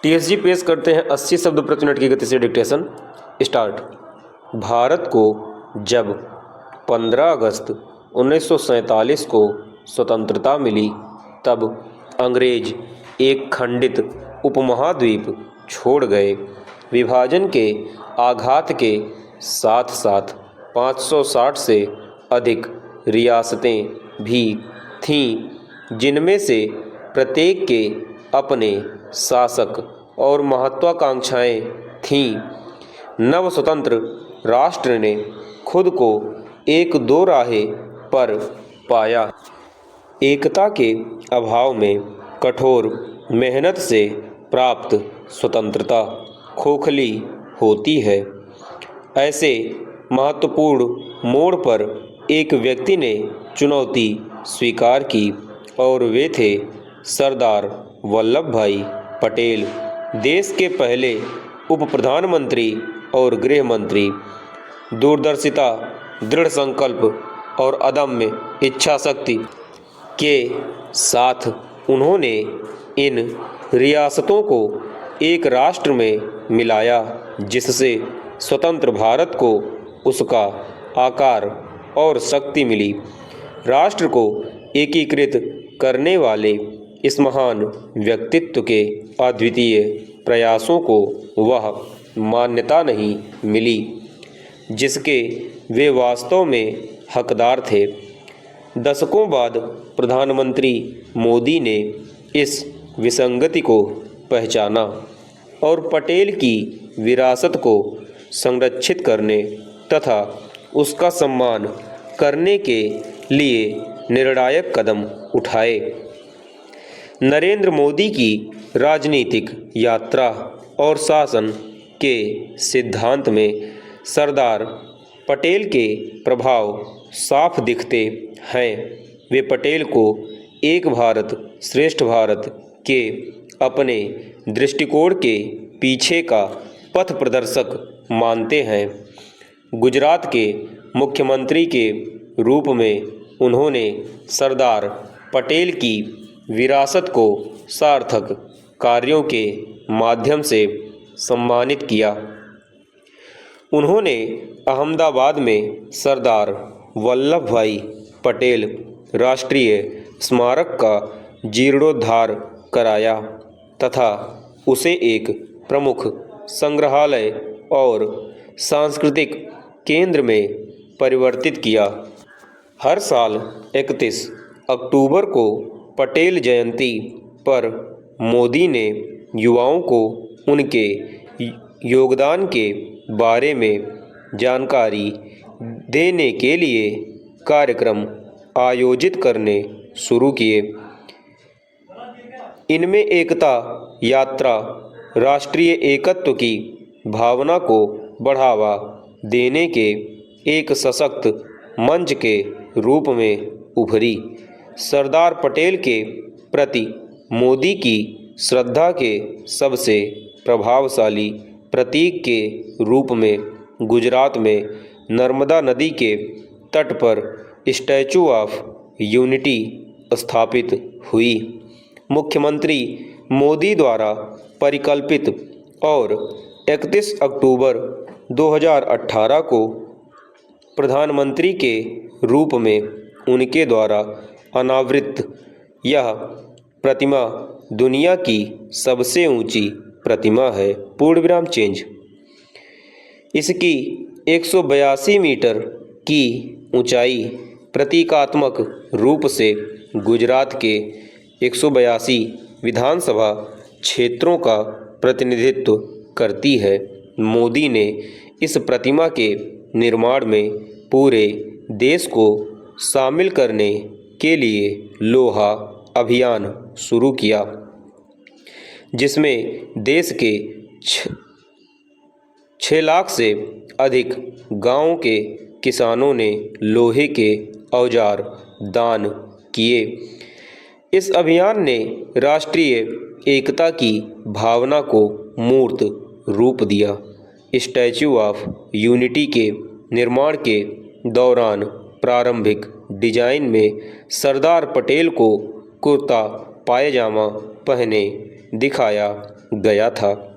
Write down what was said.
TSG पेश करते हैं 80 शब्द प्रति मिनट की गति से डिक्टेशन। स्टार्ट। भारत को जब 15 अगस्त 1947 को स्वतंत्रता मिली तब अंग्रेज एक खंडित उपमहाद्वीप छोड़ गए। विभाजन के आघात के साथ साथ 560 से अधिक रियासतें भी थीं, जिनमें से प्रत्येक के अपने शासक और महत्वाकांक्षाएं थीं। नव स्वतंत्र राष्ट्र ने खुद को एक दो राहे पर पाया। एकता के अभाव में कठोर मेहनत से प्राप्त स्वतंत्रता खोखली होती है। ऐसे महत्वपूर्ण मोड़ पर एक व्यक्ति ने चुनौती स्वीकार की और वे थे सरदार वल्लभ भाई पटेल, देश के पहले उप प्रधानमंत्री और गृह मंत्री। दूरदर्शिता, दृढ़ संकल्प और अदम्य इच्छा शक्ति के साथ उन्होंने इन रियासतों को एक राष्ट्र में मिलाया, जिससे स्वतंत्र भारत को उसका आकार और शक्ति मिली। राष्ट्र को एकीकृत करने वाले इस महान व्यक्तित्व के अद्वितीय प्रयासों को वह मान्यता नहीं मिली जिसके वे वास्तव में हकदार थे। दशकों बाद प्रधानमंत्री मोदी ने इस विसंगति को पहचाना और पटेल की विरासत को संरक्षित करने तथा उसका सम्मान करने के लिए निर्णायक कदम उठाए। नरेंद्र मोदी की राजनीतिक यात्रा और शासन के सिद्धांत में सरदार पटेल के प्रभाव साफ दिखते हैं। वे पटेल को एक भारत श्रेष्ठ भारत के अपने दृष्टिकोण के पीछे का पथ प्रदर्शक मानते हैं। गुजरात के मुख्यमंत्री के रूप में उन्होंने सरदार पटेल की विरासत को सार्थक कार्यों के माध्यम से सम्मानित किया। उन्होंने अहमदाबाद में सरदार वल्लभ भाई पटेल राष्ट्रीय स्मारक का जीर्णोद्धार कराया तथा उसे एक प्रमुख संग्रहालय और सांस्कृतिक केंद्र में परिवर्तित किया। हर साल 31 अक्टूबर को पटेल जयंती पर मोदी ने युवाओं को उनके योगदान के बारे में जानकारी देने के लिए कार्यक्रम आयोजित करने शुरू किए। इनमें एकता यात्रा राष्ट्रीय एकत्व की भावना को बढ़ावा देने के एक सशक्त मंच के रूप में उभरी। सरदार पटेल के प्रति मोदी की श्रद्धा के सबसे प्रभावशाली प्रतीक के रूप में गुजरात में नर्मदा नदी के तट पर स्टैचू ऑफ यूनिटी स्थापित हुई। मुख्यमंत्री मोदी द्वारा परिकल्पित और 31 अक्टूबर 2018 को प्रधानमंत्री के रूप में उनके द्वारा अनावृत यह प्रतिमा दुनिया की सबसे ऊंची प्रतिमा है। पूर्ण विराम चेंज। इसकी 182 मीटर की ऊंचाई प्रतीकात्मक रूप से गुजरात के 182 विधानसभा क्षेत्रों का प्रतिनिधित्व करती है। मोदी ने इस प्रतिमा के निर्माण में पूरे देश को शामिल करने के लिए लोहा अभियान शुरू किया, जिसमें देश के 6 लाख से अधिक गांवों के किसानों ने लोहे के औजार दान किए। इस अभियान ने राष्ट्रीय एकता की भावना को मूर्त रूप दिया। स्टैच्यू ऑफ यूनिटी के निर्माण के दौरान प्रारंभिक डिजाइन में सरदार पटेल को कुर्ता पायजामा पहने दिखाया गया था।